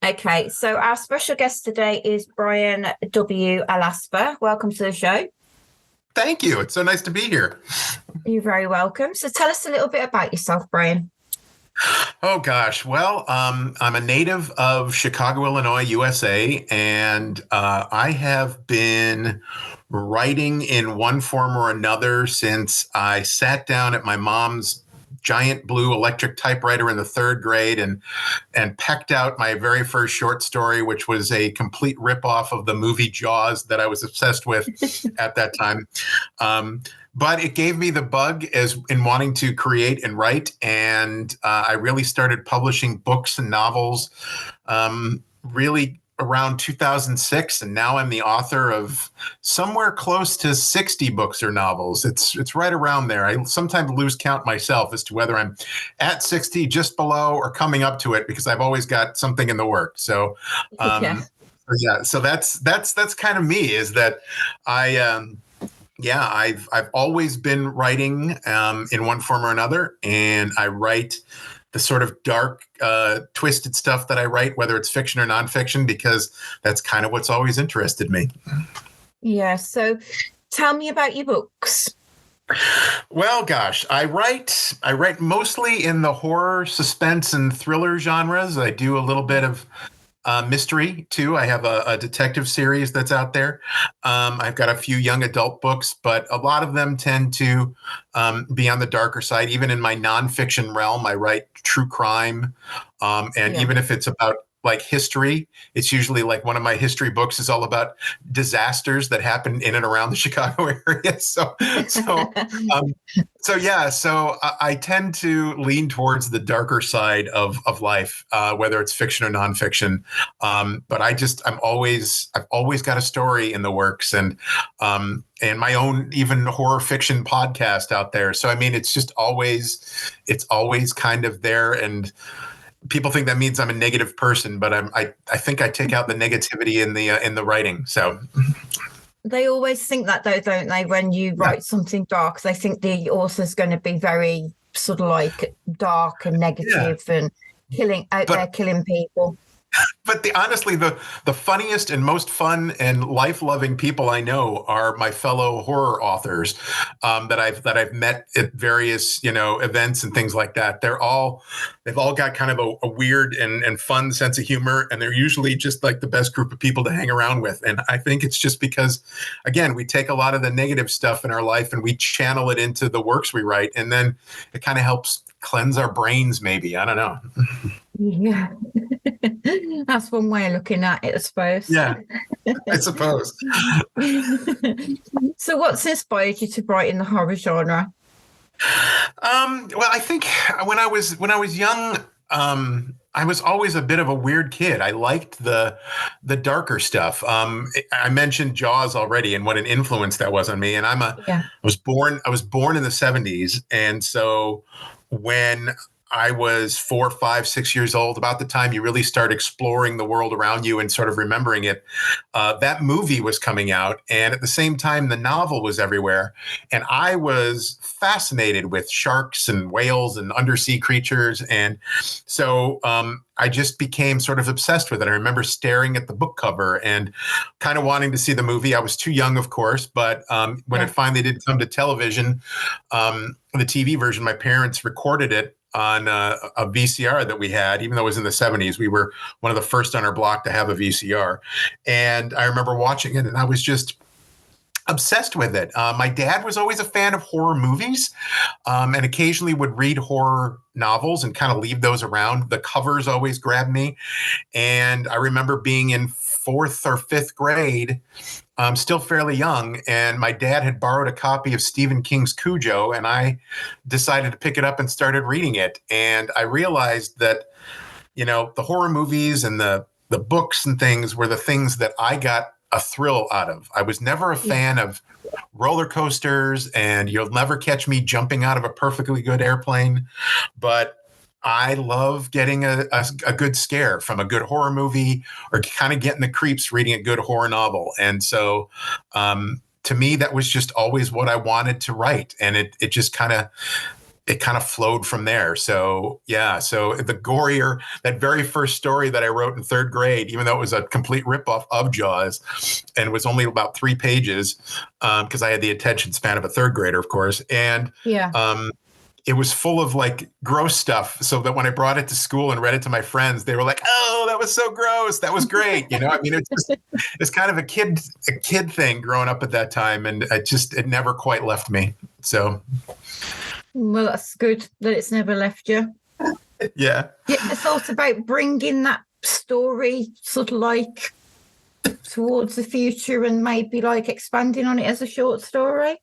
Okay, so our special guest today is Bryan W. Alaspa. Welcome to the show. Thank you. It's so nice to be here. You're very welcome. So tell us a little bit about yourself, Bryan. Oh gosh. Well, I'm a native of Chicago, Illinois, USA, and I have been writing in one form or another since I sat down at my mom's giant blue electric typewriter in the third grade and pecked out my very first short story, which was a complete ripoff of the movie Jaws that I was obsessed with at that time. Um, but it gave me the bug as in wanting to create and write, and I really started publishing books and novels really around 2006, and now I'm the author of somewhere close to 60 books or novels. It's right around there. I sometimes lose count myself as to whether I'm at 60, just below, or coming up to it, because I've always got something in the work. So Yeah. so that's kind of me, is that I yeah, I've always been writing in one form or another, and I write the sort of dark, twisted stuff that I write, whether it's fiction or nonfiction, because that's kind of what's always interested me. Yeah. So tell me about your books. Well, gosh, I write mostly in the horror, suspense, and thriller genres. I do a little bit of mystery too. I have a detective series that's out there. I've got a few young adult books, but a lot of them tend to be on the darker side. Even in my nonfiction realm, I write true crime, and Yeah. even if it's about like history, it's usually like one of my history books is all about disasters that happen in and around the Chicago area. So um, so I tend to lean towards the darker side of life, whether it's fiction or nonfiction. But I've always got a story in the works, and my own even horror fiction podcast out there. So I mean, it's always kind of there. And people think that means I'm a negative person, but I think I take out the negativity in the writing. So They always think that though, don't they? When you yeah. write something dark, they think the author's going to be very sort of like dark and Yeah. negative and killing out there, But killing people. honestly, the funniest and most fun and life loving people I know are my fellow horror authors, that I've met at various events and things like that. They've all got kind of a weird and fun sense of humor, and they're usually just like the best group of people to hang around with. And I think it's just because, again, we take a lot of the negative stuff in our life and we channel it into the works we write, and then it kind of helps cleanse our brains. Maybe, I don't know. Yeah. That's one way of looking at it, I suppose. Yeah, I suppose. So what's inspired you to write in the horror genre? Well, I think when I was young, I was always a bit of a weird kid. I liked the darker stuff. I mentioned Jaws already, and what an influence that was on me. And Yeah. I was born in the '70s, and so when I was 4, 5, 6 years old, about the time you really start exploring the world around you and sort of remembering it. That movie was coming out, and at the same time, the novel was everywhere. And I was fascinated with sharks and whales and undersea creatures. And so I just became sort of obsessed with it. I remember staring at the book cover and kind of wanting to see the movie. I was too young, of course, but when it Yeah. finally did come to television, the TV version, my parents recorded it on a VCR that we had. Even though it was in the '70s, we were one of the first on our block to have a VCR. And I remember watching it, and I was just obsessed with it. My dad was always a fan of horror movies, and occasionally would read horror novels and kind of leave those around. The covers always grabbed me. And I remember being in fourth or fifth grade, still fairly young, and my dad had borrowed a copy of Stephen King's Cujo, and I decided to pick it up and started reading it. And I realized that, the horror movies and the books and things were the things that I got a thrill out of. I was never a Yeah. fan of roller coasters, and you'll never catch me jumping out of a perfectly good airplane, but I love getting a good scare from a good horror movie, or kind of getting the creeps reading a good horror novel. And so to me, that was just always what I wanted to write. And it just kind of it kind of flowed from there. So yeah, so the gorier, that very first story that I wrote in third grade, even though it was a complete ripoff of Jaws and was only about 3 pages, because I had the attention span of a third grader, of course. And Yeah. it was full of like gross stuff, so that when I brought it to school and read it to my friends, they were like, "Oh, that was so gross. That was great." I mean, it's kind of a kid thing growing up at that time, and it never quite left me. So, Well, that's good that it's never left you. yeah. You ever thought about bringing that story sort of like towards the future and maybe like expanding on it as a short story?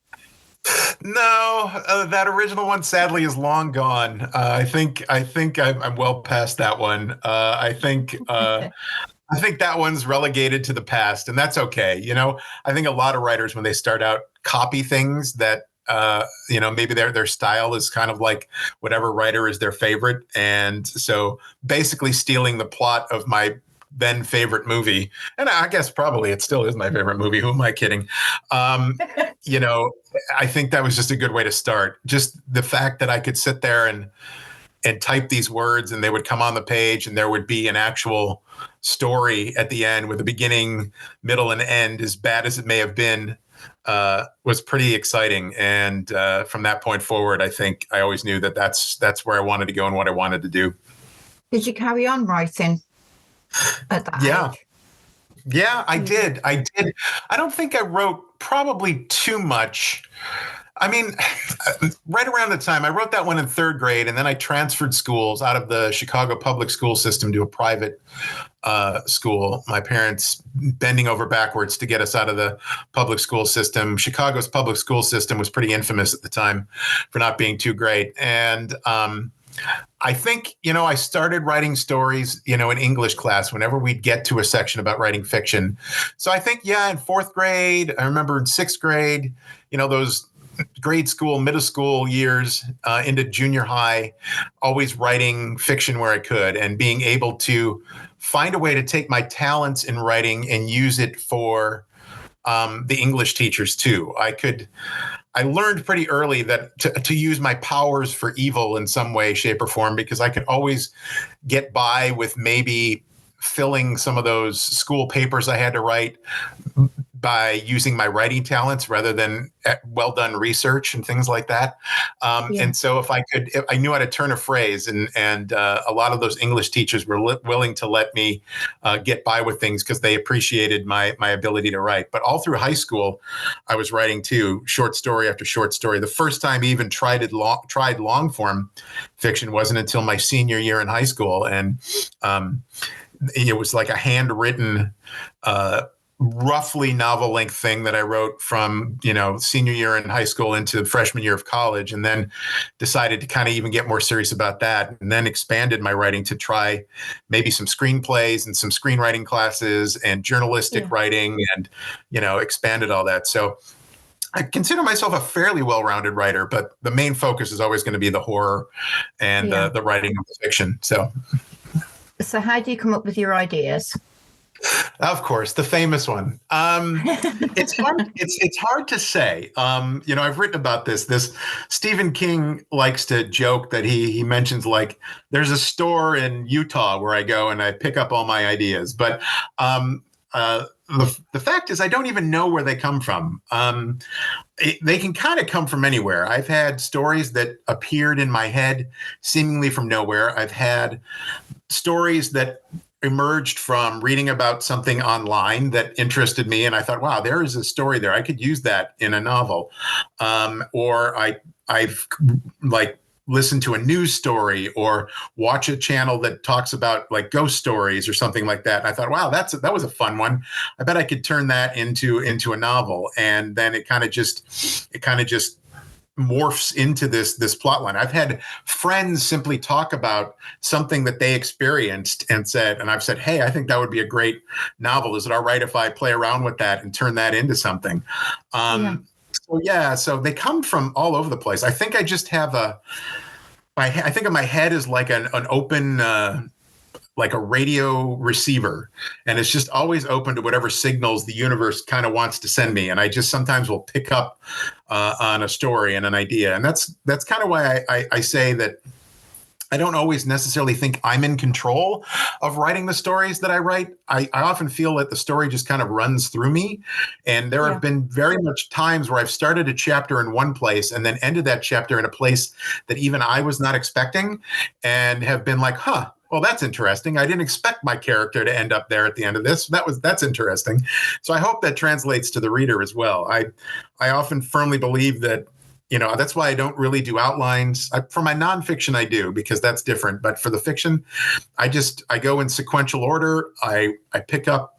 No, that original one sadly is long gone. I think I'm well past that one. I think that one's relegated to the past, and that's okay. I think a lot of writers, when they start out, copy things that maybe their style is kind of like whatever writer is their favorite, and so basically stealing the plot of my then favorite movie, and I guess probably it still is my favorite movie. Who am I kidding? I think that was just a good way to start. Just the fact that I could sit there and type these words, and they would come on the page, and there would be an actual story at the end with a beginning, middle, and end, as bad as it may have been, was pretty exciting. And from that point forward, I think I always knew that that's where I wanted to go and what I wanted to do. Did you carry on writing at that age? Yeah, I did. I don't think I wrote probably too much. I mean, right around the time I wrote that one in third grade, and then I transferred schools out of the Chicago public school system to a private school. My parents bending over backwards to get us out of the public school system. Chicago's public school system was pretty infamous at the time for not being too great. And I think, I started writing stories, in English class whenever we'd get to a section about writing fiction. So I think, in fourth grade, I remember in sixth grade, those grade school, middle school years into junior high, always writing fiction where I could, and being able to find a way to take my talents in writing and use it for the English teachers too. I learned pretty early that to use my powers for evil in some way, shape, or form, because I could always get by with maybe filling some of those school papers I had to write by using my writing talents rather than well done research and things like that. And so if I knew how to turn a phrase, and a lot of those English teachers were willing to let me get by with things because they appreciated my ability to write. But all through high school, I was writing too, short story after short story. The first time I even tried long form fiction wasn't until my senior year in high school. And it was like a handwritten, roughly novel length thing that I wrote from, senior year in high school into freshman year of college, and then decided to kind of even get more serious about that, and then expanded my writing to try maybe some screenplays and some screenwriting classes and journalistic writing, and, expanded all that. So I consider myself a fairly well-rounded writer, but the main focus is always going to be the horror and the writing of the fiction. So how do you come up with your ideas? Of course, the famous one. It's hard to say. I've written about this. Stephen King likes to joke that he mentions, like, there's a store in Utah where I go and I pick up all my ideas. But the fact is, I don't even know where they come from. They can kind of come from anywhere. I've had stories that appeared in my head seemingly from nowhere. I've had stories that emerged from reading about something online that interested me, and I thought, wow, there is a story there. I could use that in a novel. Or I've like listened to a news story or watch a channel that talks about like ghost stories or something like that. And I thought, wow, that was a fun one. I bet I could turn that into a novel. And then it kind of just morphs into this plot line. I've had friends simply talk about something that they experienced and I've said, hey, I think that would be a great novel. Is it all right if I play around with that and turn that into something? So they come from all over the place. I think I just have I think of my head as like an open like a radio receiver, and it's just always open to whatever signals the universe kind of wants to send me. And I just sometimes will pick up on a story and an idea. And that's kind of why I say that I don't always necessarily think I'm in control of writing the stories that I write. I often feel that the story just kind of runs through me. And there have been very much times where I've started a chapter in one place and then ended that chapter in a place that even I was not expecting, and have been like, well, that's interesting. I didn't expect my character to end up there at the end of this. That's interesting. So I hope that translates to the reader as well. I often firmly believe that, that's why I don't really do outlines. For my nonfiction, I do, because that's different. But for the fiction, I go in sequential order. I pick up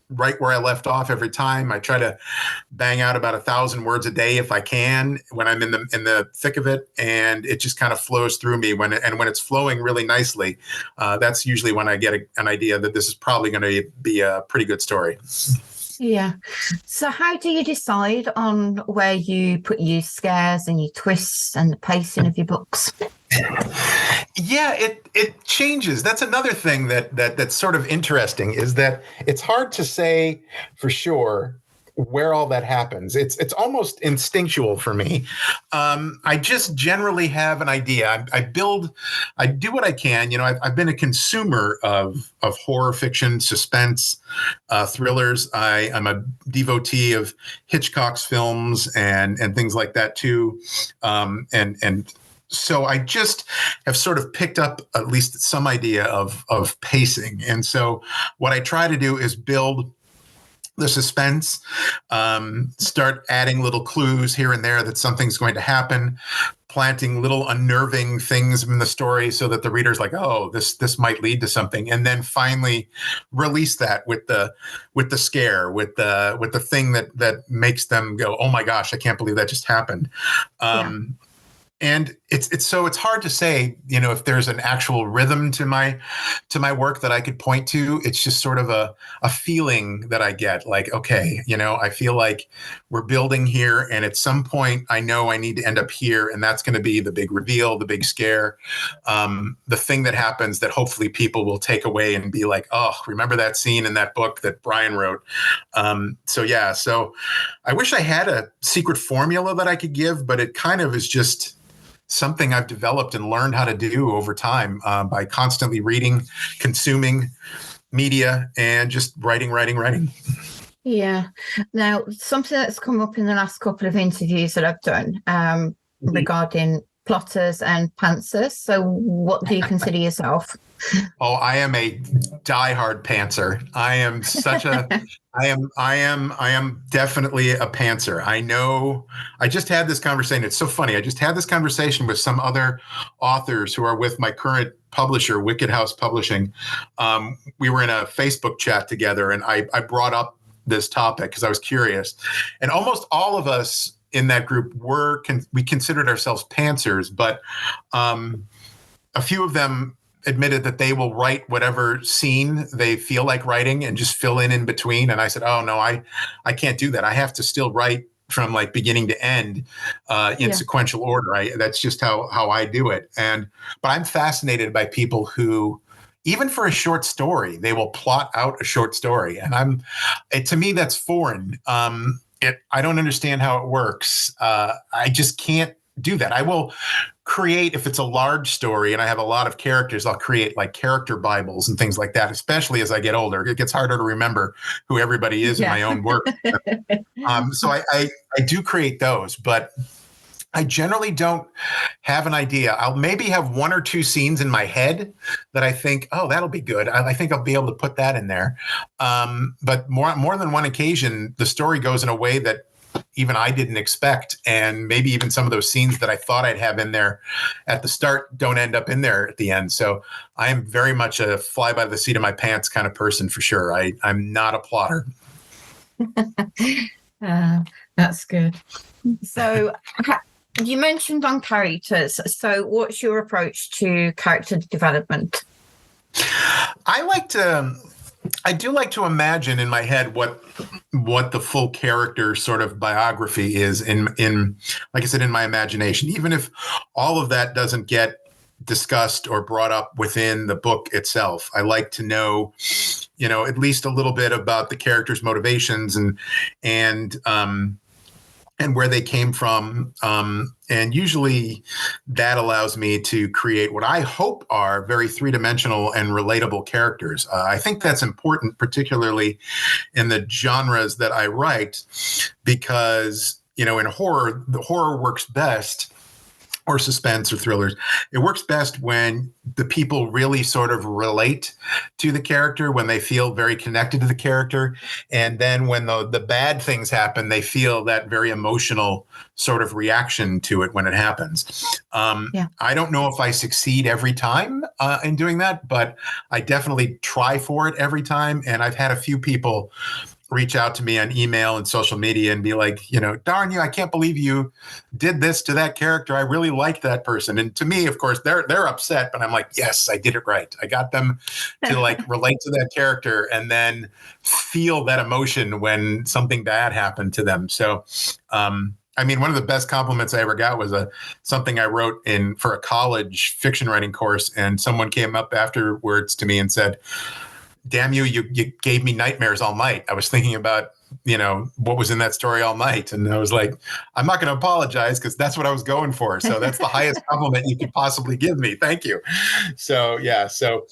right where I left off every time. I try to bang out about 1,000 words a day if I can when I'm in the thick of it, and it just kind of flows through me. When it's flowing really nicely, that's usually when I get an idea that this is probably going to be a pretty good story. Yeah. So how do you decide on where you put your scares and your twists and the pacing of your books? Yeah, it changes. That's another thing that's sort of interesting, is that it's hard to say for sure where all that happens. It's almost instinctual for me. I just generally have an idea. I do what I can. I've been a consumer of horror fiction, suspense, thrillers. I'm a devotee of Hitchcock's films and things like that too. So I just have sort of picked up at least some idea of pacing. And so what I try to do is build the suspense, start adding little clues here and there that something's going to happen, planting little unnerving things in the story so that the reader's like, oh, this might lead to something, and then finally release that with the scare, with the thing that makes them go, oh my gosh, I can't believe that just happened. And it's hard to say, if there's an actual rhythm to my work that I could point to. It's just sort of a feeling that I get, like, okay, I feel like we're building here, and at some point I know I need to end up here, and that's going to be the big reveal, the big scare, the thing that happens that hopefully people will take away and be like, oh, remember that scene in that book that Bryan wrote. So I wish I had a secret formula that I could give, but it kind of is just something I've developed and learned how to do over time, by constantly reading, consuming media, and just writing. Yeah. Now, something that's come up in the last couple of interviews that I've done regarding plotters and pantsers. So what do you consider yourself? Oh, I am a diehard pantser. I am such a, I am definitely a pantser. I know. I just had this conversation. It's so funny. I just had this conversation with some other authors who are with my current publisher, Wicked House Publishing. We were in a Facebook chat together, and I brought up this topic because I was curious, and almost all of us in that group we considered ourselves pantsers, but a few of them admitted that they will write whatever scene they feel like writing and just fill in between. And I said, oh no, I can't do that. I have to still write from like beginning to end in sequential order. That's just how I do it. But I'm fascinated by people who, even for a short story, they will plot out a short story. And to me, that's foreign. I don't understand how it works. I just can't do that. I will create, if it's a large story and I have a lot of characters, I'll create like character Bibles and things like that, especially as I get older. It gets harder to remember who everybody is in my own work. So I do create those, but I generally don't have an idea. I'll maybe have one or two scenes in my head that I think, oh, that'll be good. I think I'll be able to put that in there. But more than one occasion, the story goes in a way that even I didn't expect. And maybe even some of those scenes that I thought I'd have in there at the start don't end up in there at the end. So I am very much a fly by the seat of my pants kind of person for sure. I'm not a plotter. That's good. So you mentioned on characters. So what's your approach to character development? I do like to imagine in my head what the full character sort of biography is in like I said, in my imagination, even if all of that doesn't get discussed or brought up within the book itself. I like to know, at least a little bit about the characters' motivations and where they came from. And usually that allows me to create what I hope are very three-dimensional and relatable characters. I think that's important, particularly in the genres that I write, because, in horror, the horror works best, or suspense or thrillers. It works best when the people really sort of relate to the character, when they feel very connected to the character. And then when the bad things happen, they feel that very emotional sort of reaction to it when it happens. I don't know if I succeed every time in doing that, but I definitely try for it every time. And I've had a few people reach out to me on email and social media and be like, darn you, I can't believe you did this to that character. I really like that person. And to me, of course, they're upset, but I'm like, yes, I did it right. I got them to relate to that character and then feel that emotion when something bad happened to them. So, one of the best compliments I ever got was something I wrote for a college fiction writing course. And someone came up afterwards to me and said, damn you, you gave me nightmares all night. I was thinking about, what was in that story all night. And I was like, I'm not going to apologize because that's what I was going for. So that's the highest compliment you could possibly give me. Thank you. So, yeah. So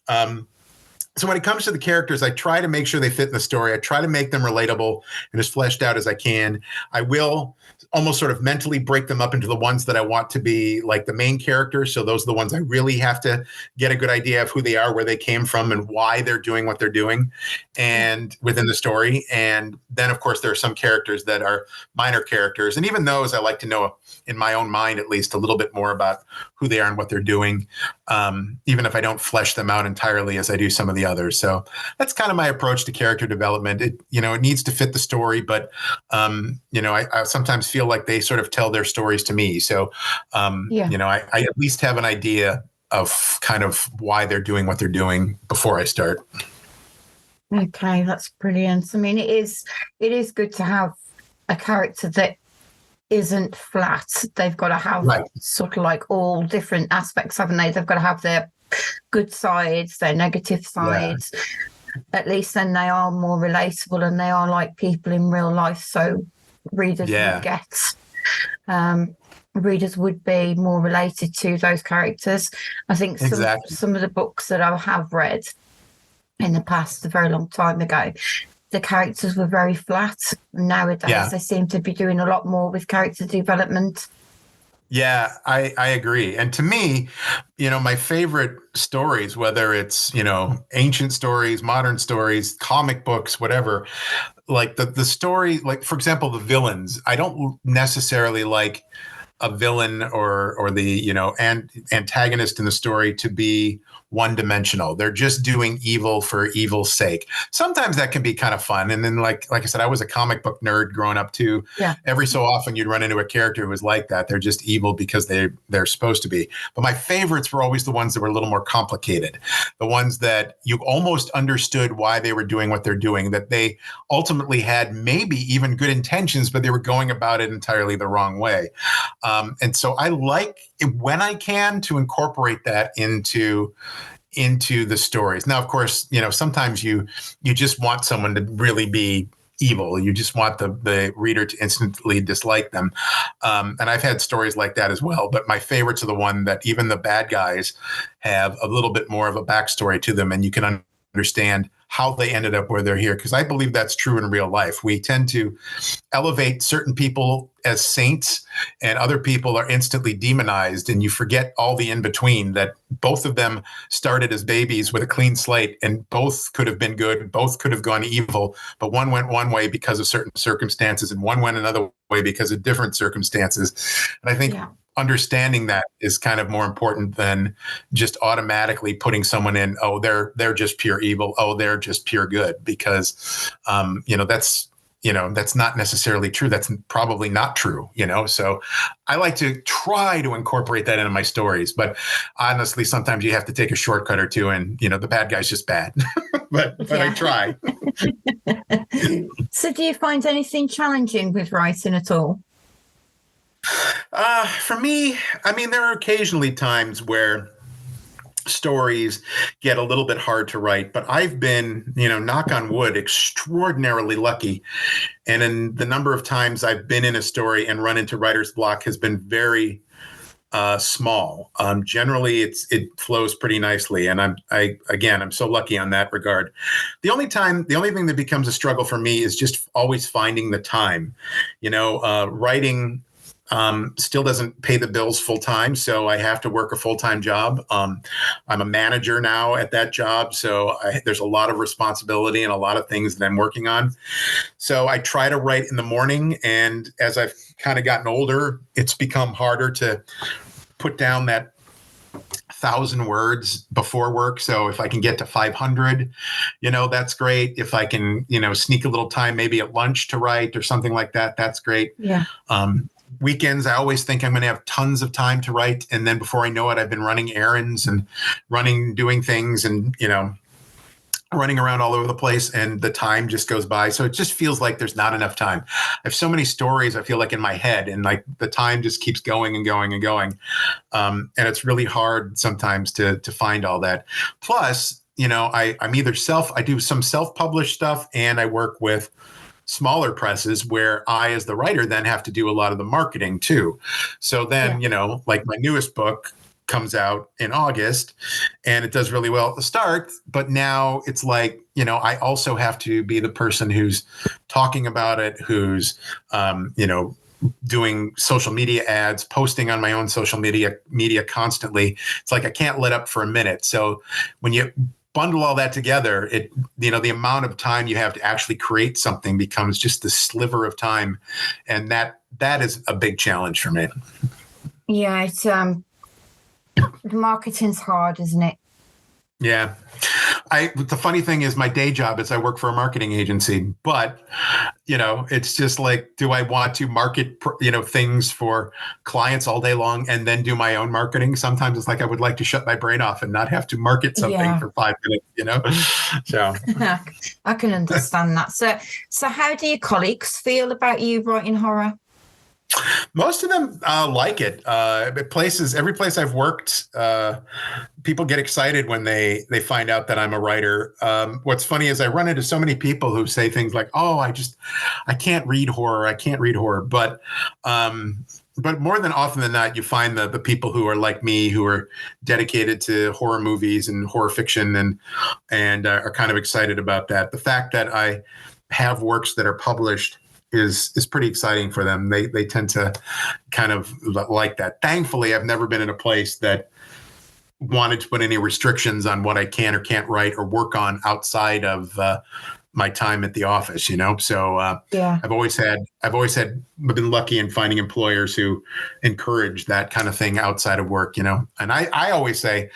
when it comes to the characters, I try to make sure they fit in the story. I try to make them relatable and as fleshed out as I can. I will almost sort of mentally break them up into the ones that I want to be like the main characters. So those are the ones I really have to get a good idea of who they are, where they came from, and why they're doing what they're doing and within the story. And then, of course, there are some characters that are minor characters. And even those, I like to know in my own mind, at least a little bit more about who they are and what they're doing, even if I don't flesh them out entirely as I do some of the others. So that's kind of my approach to character development. It needs to fit the story, but, I sometimes feel like they sort of tell their stories to me. So, I at least have an idea of kind of why they're doing what they're doing before I start. Okay, that's brilliant. It is good to have a character that isn't flat. They've got to have sort of like all different aspects, haven't they? They've got to have their good sides, their negative sides. Yeah. At least then they are more relatable and they are like people in real life. So readers would get, readers would be more related to those characters. I think some of the books that I have read in the past, a very long time ago, the characters were very flat. Nowadays, they seem to be doing a lot more with character development. Yeah, I agree. And to me, my favorite stories, whether it's, ancient stories, modern stories, comic books, whatever, like the story, like, for example, the villains, I don't necessarily like a villain or the, antagonist in the story to be one-dimensional. They're just doing evil for evil's sake. Sometimes that can be kind of fun. And then, like I said, I was a comic book nerd growing up too. Yeah. Every so often you'd run into a character who was like that. They're just evil because they're supposed to be. But my favorites were always the ones that were a little more complicated. The ones that you almost understood why they were doing what they're doing, that they ultimately had maybe even good intentions, but they were going about it entirely the wrong way. And so I like it when I can to incorporate that into the stories. Now, of course, sometimes you just want someone to really be evil. You just want the reader to instantly dislike them. And I've had stories like that as well. But my favorites are the one that even the bad guys have a little bit more of a backstory to them, and you can understand how they ended up where they're here. Because I believe that's true in real life. We tend to elevate certain people as saints and other people are instantly demonized. And you forget all the in-between, that both of them started as babies with a clean slate and both could have been good. Both could have gone evil, but one went one way because of certain circumstances and one went another way because of different circumstances. And I think understanding that is kind of more important than just automatically putting someone in, oh, they're just pure evil. Oh, they're just pure good, because, that's not necessarily true. That's probably not true, So I like to try to incorporate that into my stories, but honestly, sometimes you have to take a shortcut or two, and the bad guy's just bad. but I try. So, do you find anything challenging with writing at all? For me, I mean, there are occasionally times where stories get a little bit hard to write, but I've been, knock on wood, extraordinarily lucky. And in the number of times I've been in a story and run into writer's block has been very small. Generally, it flows pretty nicely, and I'm so lucky on that regard. The only thing that becomes a struggle for me is just always finding the time. Writing still doesn't pay the bills full time, so I have to work a full time job. I'm a manager now at that job, so there's a lot of responsibility and a lot of things that I'm working on. So I try to write in the morning, and as I've kind of gotten older, it's become harder to put down that 1,000 words before work. So if I can get to 500, that's great. If I can, sneak a little time maybe at lunch to write or something like that, that's great. Yeah. Weekends, I always think I'm going to have tons of time to write. And then before I know it, I've been running errands and doing things and, running around all over the place, and the time just goes by. So it just feels like there's not enough time. I have so many stories, I feel like, in my head, and like the time just keeps going and going and going. And it's really hard sometimes to find all that. Plus, I'm either I do some self-published stuff, and I work with smaller presses where I, as the writer, then have to do a lot of the marketing too. So then, like my newest book comes out in August, and it does really well at the start, but now it's like, I also have to be the person who's talking about it, who's doing social media ads, posting on my own social media constantly. It's like I can't let up for a minute. So when you bundle all that together, the amount of time you have to actually create something becomes just the sliver of time, and that is a big challenge for me. Yeah, it's the marketing's hard, isn't it? Yeah. The funny thing is, my day job is I work for a marketing agency, but it's just like, do I want to market, things for clients all day long and then do my own marketing? Sometimes it's like, I would like to shut my brain off and not have to market something for 5 minutes, So I can understand that. So how do your colleagues feel about you writing horror? Most of them like it. Every place I've worked, people get excited when they find out that I'm a writer. What's funny is I run into so many people who say things like, "Oh, I can't read horror. I can't read horror." But more than often than not, you find the people who are like me, who are dedicated to horror movies and horror fiction, and are kind of excited about that. The fact that I have works that are published is pretty exciting for them. They tend to kind of like that. Thankfully, I've never been in a place that wanted to put any restrictions on what I can or can't write or work on outside of my time at the office. So Yeah. I've always been lucky in finding employers who encourage that kind of thing outside of work. And I always say,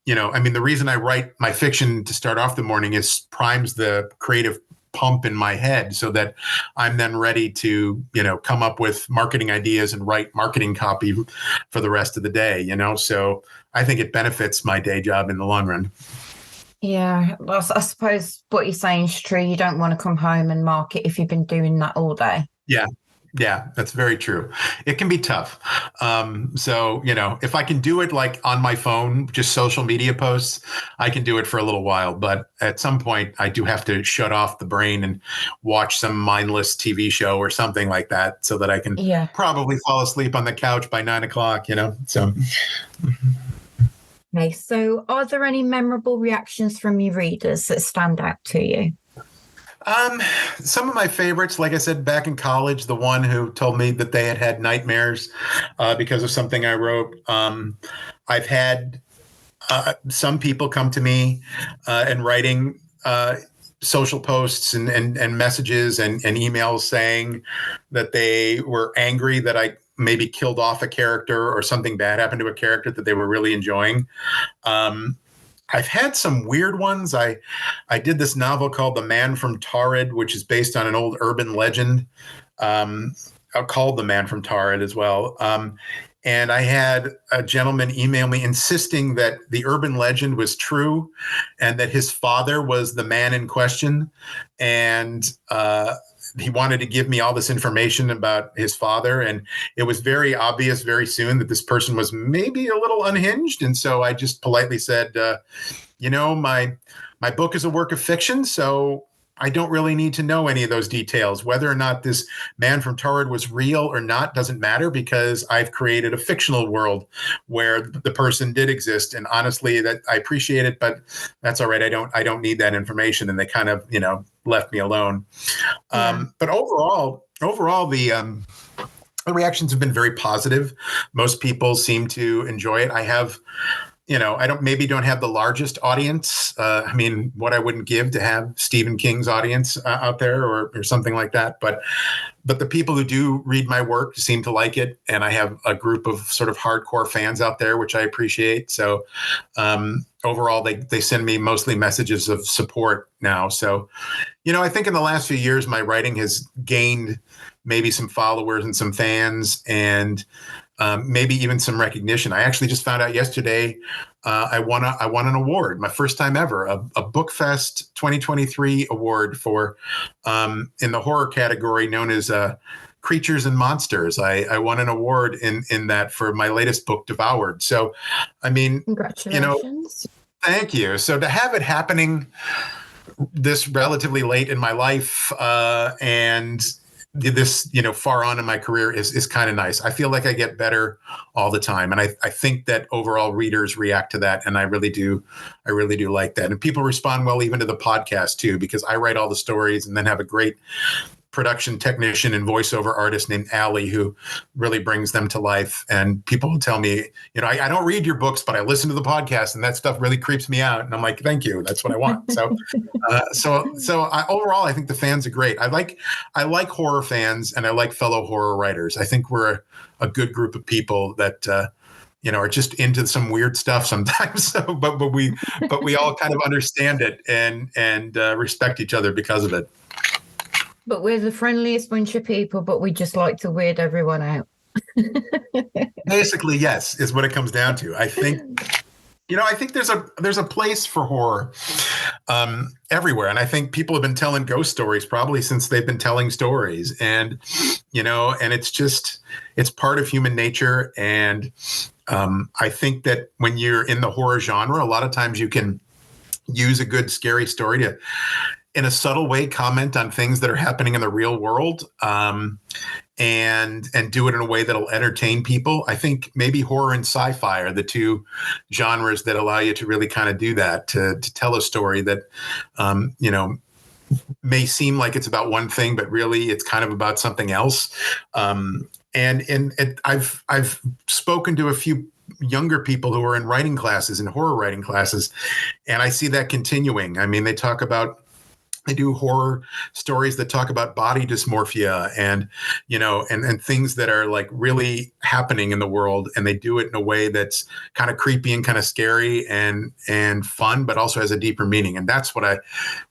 the reason I write my fiction to start off the morning is primes the creative pump in my head so that I'm then ready to, come up with marketing ideas and write marketing copy for the rest of the day, so I think it benefits my day job in the long run. Yeah, well, I suppose what you're saying is true. You don't want to come home and market if you've been doing that all day. Yeah, that's very true. It can be tough. So, if I can do it like on my phone, just social media posts, I can do it for a little while. But at some point, I do have to shut off the brain and watch some mindless TV show or something like that so that I can probably fall asleep on the couch by 9:00, So. Okay, so are there any memorable reactions from your readers that stand out to you? Some of my favorites, like I said, back in college, the one who told me that they had nightmares because of something I wrote. I've had some people come to me and writing social posts and messages and emails saying that they were angry that I maybe killed off a character or something bad happened to a character that they were really enjoying. I've had some weird ones. I did this novel called The Man from Torrid, which is based on an old urban legend called The Man from Torrid as well. And I had a gentleman email me insisting that the urban legend was true and that his father was the man in question. And he wanted to give me all this information about his father, and it was very obvious very soon that this person was maybe a little unhinged. And so I just politely said, my book is a work of fiction, so I don't really need to know any of those details. Whether or not this man from Torrid was real or not doesn't matter, because I've created a fictional world where the person did exist. And honestly, that I appreciate it, but that's all right. I don't need that information. And they kind of, left me alone. Yeah. But overall, the reactions have been very positive. Most people seem to enjoy it. I have, I don't have the largest audience. What I wouldn't give to have Stephen King's audience out there or something like that. But the people who do read my work seem to like it. And I have a group of sort of hardcore fans out there, which I appreciate. So overall, they send me mostly messages of support now. So, I think in the last few years, my writing has gained maybe some followers and some fans, and maybe even some recognition. I actually just found out yesterday I won an award, my first time ever, a BookFest 2023 award for in the horror category known as Creatures and Monsters. I won an award in that for my latest book, Devoured. So, Congratulations. Thank you. So to have it happening this relatively late in my life and this, far on in my career is kind of nice. I feel like I get better all the time. And I think that overall readers react to that. And I really do like that. And people respond well, even to the podcast too, because I write all the stories and then have a great production technician and voiceover artist named Allie who really brings them to life. And people will tell me, I don't read your books, but I listen to the podcast and that stuff really creeps me out. And I'm like, thank you. That's what I want. So, overall, I think the fans are great. I like horror fans and I like fellow horror writers. I think we're a good group of people that, are just into some weird stuff sometimes. So, but we all kind of understand it and respect each other because of it. But we're the friendliest bunch of people, but we just like to weird everyone out. Basically, yes, is what it comes down to. I think there's a place for horror everywhere. And I think people have been telling ghost stories probably since they've been telling stories. And, and it's part of human nature. And I think that when you're in the horror genre, a lot of times you can use a good scary story to, in a subtle way, comment on things that are happening in the real world, and do it in a way that'll entertain people. I think maybe horror and sci-fi are the two genres that allow you to really kind of do that, to tell a story that, may seem like it's about one thing, but really it's kind of about something else. I've spoken to a few younger people who are in writing classes and horror writing classes, and I see that continuing. I mean, they do horror stories that talk about body dysmorphia and, and things that are like really happening in the world. And they do it in a way that's kind of creepy and kind of scary and fun, but also has a deeper meaning. And that's what I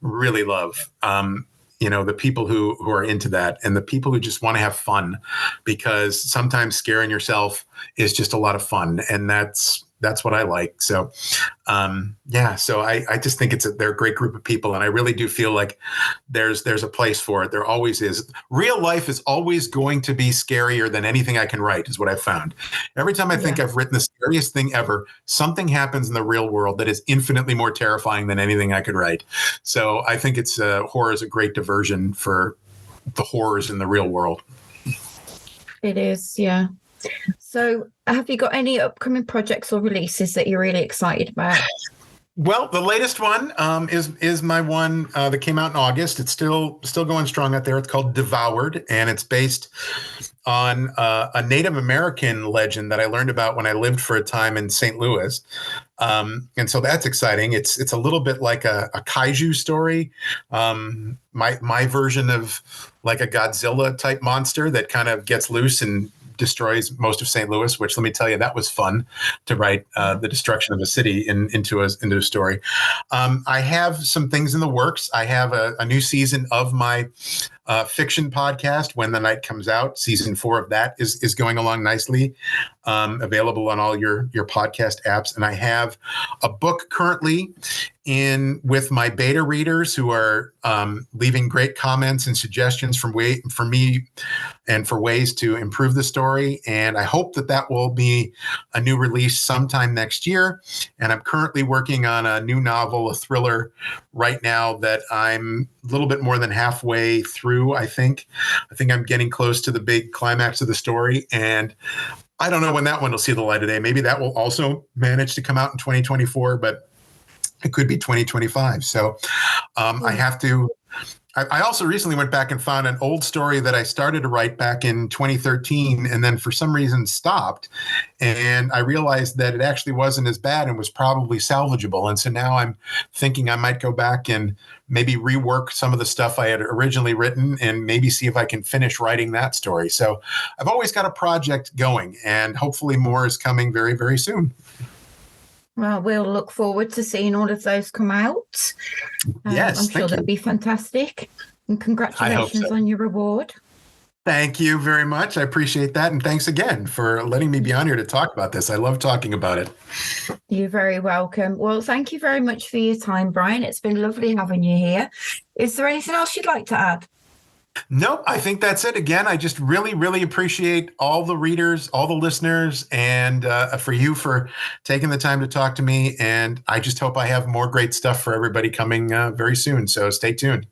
really love. The people who are into that and the people who just want to have fun, because sometimes scaring yourself is just a lot of fun. And that's what I like. So, so I just think they're a great group of people. And I really do feel like there's a place for it. There always is. Real life is always going to be scarier than anything I can write, is what I've found. Every time I think I've written the scariest thing ever, something happens in the real world that is infinitely more terrifying than anything I could write. So I think horror is a great diversion for the horrors in the real world. It is, yeah. So have you got any upcoming projects or releases that you're really excited about? Well, the latest one is my one that came out in August. It's still going strong out there. It's called Devoured, and it's based on a Native American legend that I learned about when I lived for a time in St. Louis. And so that's exciting. It's a little bit like a kaiju story. My version of like a Godzilla type monster that kind of gets loose and destroys most of St. Louis, which, let me tell you, that was fun to write the destruction of a city into a story. I have some things in the works. I have a new season of my fiction podcast, When the Night Comes Out. Season 4 of that is going along nicely, available on all your podcast apps. And I have a book currently in with my beta readers who are leaving great comments and suggestions for me and for ways to improve the story. And I hope that will be a new release sometime next year. And I'm currently working on a new novel, a thriller right now that I'm a little bit more than halfway through. I think I'm getting close to the big climax of the story. And I don't know when that one will see the light of day. Maybe that will also manage to come out in 2024, but it could be 2025. So I have to. I also recently went back and found an old story that I started to write back in 2013 and then for some reason stopped. And I realized that it actually wasn't as bad and was probably salvageable. And so now I'm thinking I might go back and maybe rework some of the stuff I had originally written and maybe see if I can finish writing that story. So I've always got a project going, and hopefully more is coming very, very soon. Well, we'll look forward to seeing all of those come out. Yes, I'm sure that'll be fantastic. And congratulations on your reward. Thank you very much. I appreciate that. And thanks again for letting me be on here to talk about this. I love talking about it. You're very welcome. Well, thank you very much for your time, Bryan. It's been lovely having you here. Is there anything else you'd like to add? Nope, I think that's it. Again, I just really, really appreciate all the readers, all the listeners, and for you for taking the time to talk to me. And I just hope I have more great stuff for everybody coming very soon. So stay tuned.